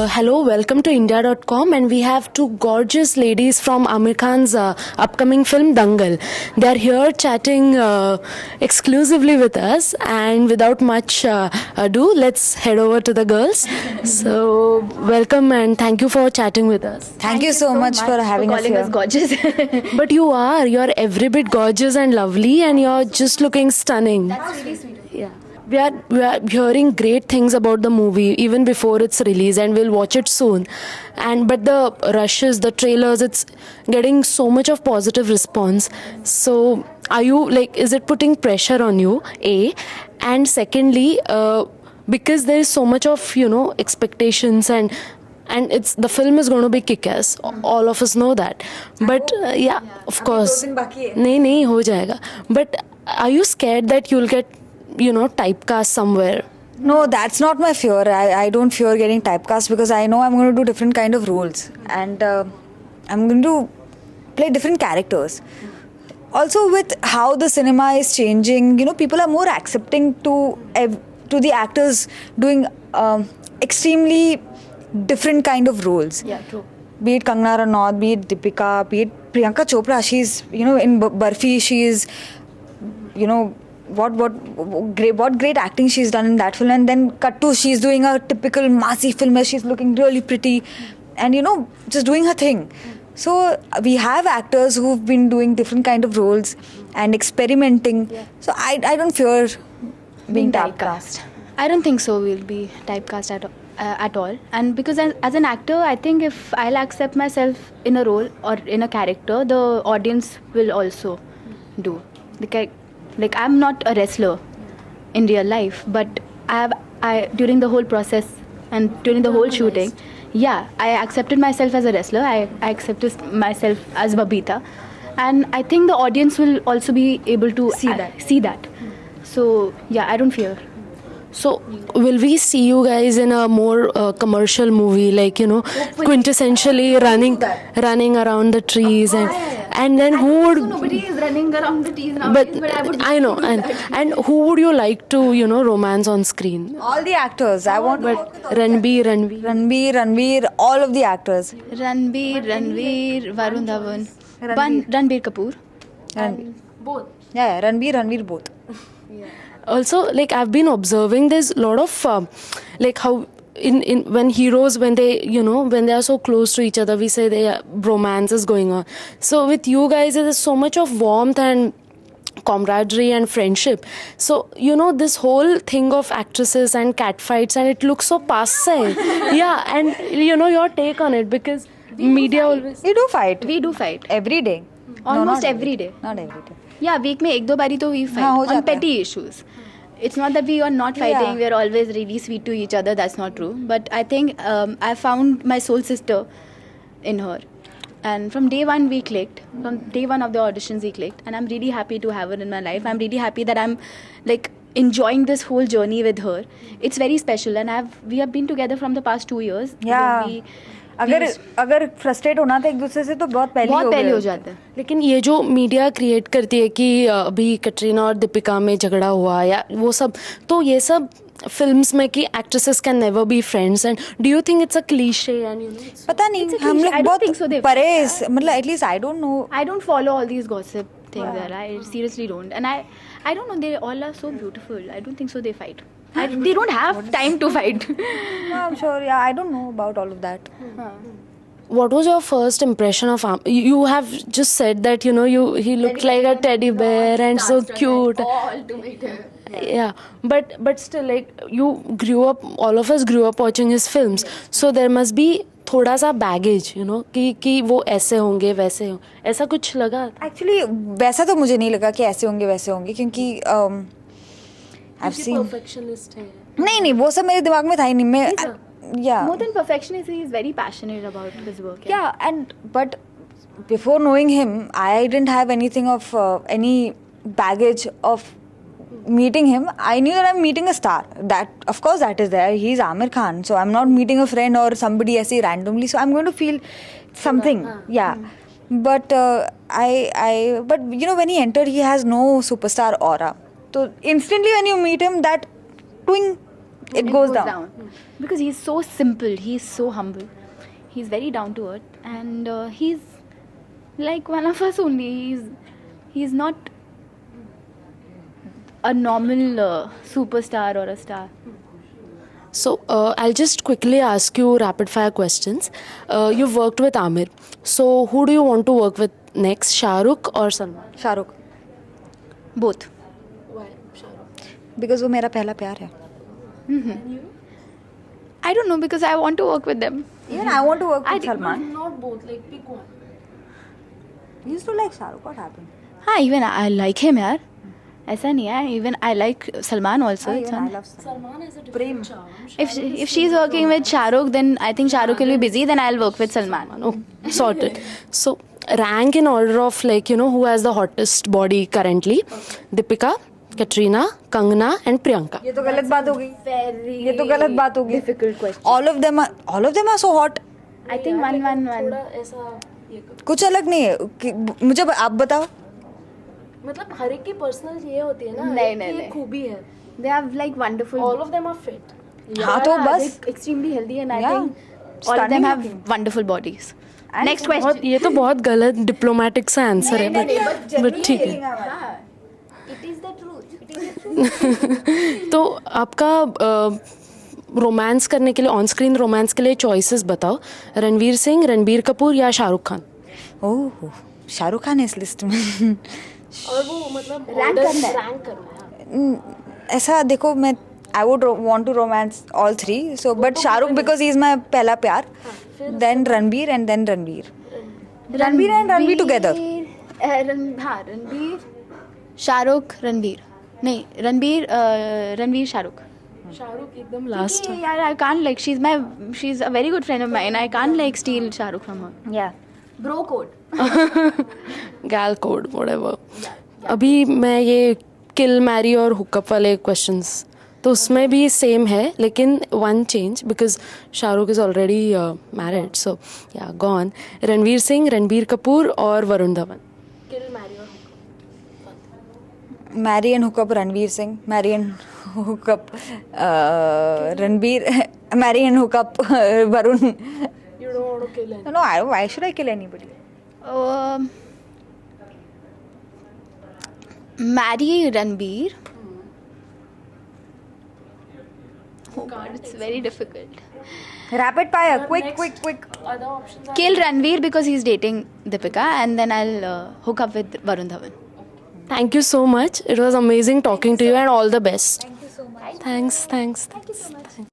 Hello, welcome to India.com, and we have two gorgeous ladies from Aamir Khan's upcoming film Dangal. They are here chatting exclusively with us, and without much ado, let's head over to the girls. So, welcome and thank you for chatting with us. Thank you so much for having us calling here. us gorgeous. But you are every bit gorgeous and lovely, and you're just looking stunning. That's really sweet. Yeah. We are hearing great things about the movie even before its release, and we'll watch it soon. But the rushes, the trailers, it's getting so much of positive response. So are you is it putting pressure on you? A, and secondly, because there is so much of expectations and it's the film is going to be kick-ass. All of us know that. But yeah, of course. नहीं हो जाएगा. But are you scared that you'll get typecast somewhere? No, that's not my fear. I don't fear getting typecast because I know I'm going to do different kind of roles and I'm going to play different characters. Also, with how the cinema is changing, people are more accepting to the actors doing extremely different kind of roles. Yeah, true. Be it Kangana Ranaut, be it Deepika, be it Priyanka Chopra. She's in Barfi. She's what great acting she's done in that film, and then cut to she's doing a typical Masi film where she's looking really pretty and just doing her thing. So we have actors who've been doing different kind of roles and experimenting. So I don't fear being typecast. I don't think so. We'll be typecast at all. And because as an actor, I think if I'll accept myself in a role or in a character, the audience will also do. Like I'm not a wrestler in real life, but I during the whole process and during the whole shooting, I accepted myself as a wrestler. I accepted myself as Babita, and I think the audience will also be able to see that. So I don't fear. So will we see you guys in a more commercial movie, quintessentially running around the trees and then who would? Nobody is running around the trees now. But I know, and who would you like to romance on screen? All the actors. I want. But Ranveer, all of the actors. Ranveer, Varun Dhawan, Ranbir Kapoor. Both. Yeah, Ranveer, both. Also, I've been observing, there's a lot of how in when heroes, when they when they are so close to each other, we say their bromance is going on. So with you guys, there's so much of warmth and camaraderie and friendship. So this whole thing of actresses and catfights, and it looks so passe. Yeah, and your take on it, because media always. We do fight. We do fight Every day. almost every day. Not every day. Yeah, week में एक दो बारी तो we fight on petty issues. It's not that we are not fighting. We are always really sweet to each other. That's not true. But I think I found my soul sister in her, and from day one we clicked. From day one of the auditions we clicked, and I'm really happy to have her in my life. I'm really happy that I'm enjoying this whole journey with her. It's very special, and we have been together from the past 2 years. Yeah. अगर frustrate होना था एक दूसरे से तो बहुत पहले हो जाता है. लेकिन ये जो मीडिया क्रिएट करती है कि अभी कटरीना और दीपिका में झगड़ा हुआ या वो सब, तो ये सब फिल्म्स में कि actresses can never be friends, and do you think it's a cliché? And पता नहीं, हम लोग बहुत परे, मतलब at least I don't know. I don't follow all these gossip things. I seriously don't, and I don't know. They all are so beautiful. I don't think so. They fight. They don't have time to fight. No, I'm sure. Yeah, I don't know about all of that. What was your first impression of you have just said that he looked like a teddy bear and so cute. All to meet him. Yeah, but still, you grew up, all of us grew up watching his films, so there must be थोड़ा सा baggage कि वो ऐसे होंगे वैसे होंगे, ऐसा कुछ लगा? एक्चुअली वैसा तो मुझे नहीं लगा कि ऐसे होंगे वैसे होंगे, क्योंकि परफेक्शनिस्ट है. नहीं वो सब मेरे दिमाग में था ही नहीं. मैं more than perfectionist, he is very passionate about his work. But before knowing him, I didn't have anything of any baggage of meeting him. I knew that I'm meeting a star. That, of course, that is there. He's Aamir Khan, so I'm not meeting a friend or somebody ऐसे randomly. So I'm going to feel something. But but when he entered, he has no superstar aura. So instantly when you meet him, that twing it goes down. Because he's so simple, he's so humble, he's very down to earth, and he's like one of us only. He's not a normal superstar or a star. So I'll just quickly ask you rapid fire questions. You've worked with Amir. So who do you want to work with next, Shah Rukh or Salman? Shah Rukh. Both. Why Shah Rukh? Because वो मेरा पहला प्यार है. I don't know, because I want to work with them. Even I want to work with I- Salman. Not both, like pick one. You used to like Shah Rukh. What happened? हाँ, even I like him, यार. ऐसा नहीं है. Even I like Salman also. Even It's I not- love Salman. Salman has a different Prem. charm. If she's working with Shah Rukh, then I think Shah Rukh will be busy. Then I'll work with Salman. Oh, sorted. So rank in order of who has the hottest body currently. Deepika, Katrina, Kangana and Priyanka. ये तो गलत बात हो गई. Very ये तो गलत बात हो गई. difficult question. All of them are so hot. I think one. कुछ अलग नहीं है. मुझे आप बताओ. मतलब हर एक की पर्सनल ये होती है ना, नहीं, नहीं, नहीं. खूबी है. They have like wonderful. All of them are fit. हाँ तो बस. Extremely healthy, and I Yeah. think all of Stunning them have looking. wonderful bodies. And Next question. ये तो बहुत गलत डिप्लोमेटिक सा आंसर है, बट ठीक है. It is the truth. It is the truth. तो आपका रोमांस करने के लिए, ऑन स्क्रीन रोमांस के लिए चॉइसेस बताओ. रणवीर सिंह, रणबीर कपूर या शाहरुख खान? ओह, शाहरुख खान है इस लिस्ट में. और वो मतलब रैंक करना है. ऐसा देखो, मैं I would want to romance all three. So, but Shahrukh because he's my पहला प्यार. Then Ranbir and then Ranveer. Ranbir and Ranveer together. हाँ, रणबीर, शाहरुख, रणबीर. नहीं, रणबीर, शाहरुख. शाहरुख एकदम लास्ट. यार, I can't like, she's a very good friend of mine. I can't like steal Shahrukh from her. Yeah. Bro code. Gal code whatever. अभी मैं ये kill, marry और hookup वाले questions, तो उसमें भी सेम है, लेकिन one change because Shahrukh is already married. So yeah gone. Ranveer Singh, Ranbir Kapoor और वरुण धवन. किल, मैरी और Marry and hook up Ranveer Singh. Marry and hook up Ranbir. Marry and hook up Varun. You don't want to kill anyone. No, why should I kill anybody? Marry Ranbir. Oh God, it's very difficult. Rapid fire, quick. Other options are Kill Ranveer because he's dating Deepika, and then I'll hook up with Varun Dhawan. Thank you so much. It was amazing talking to you and all the best. Thank you so much. Thanks.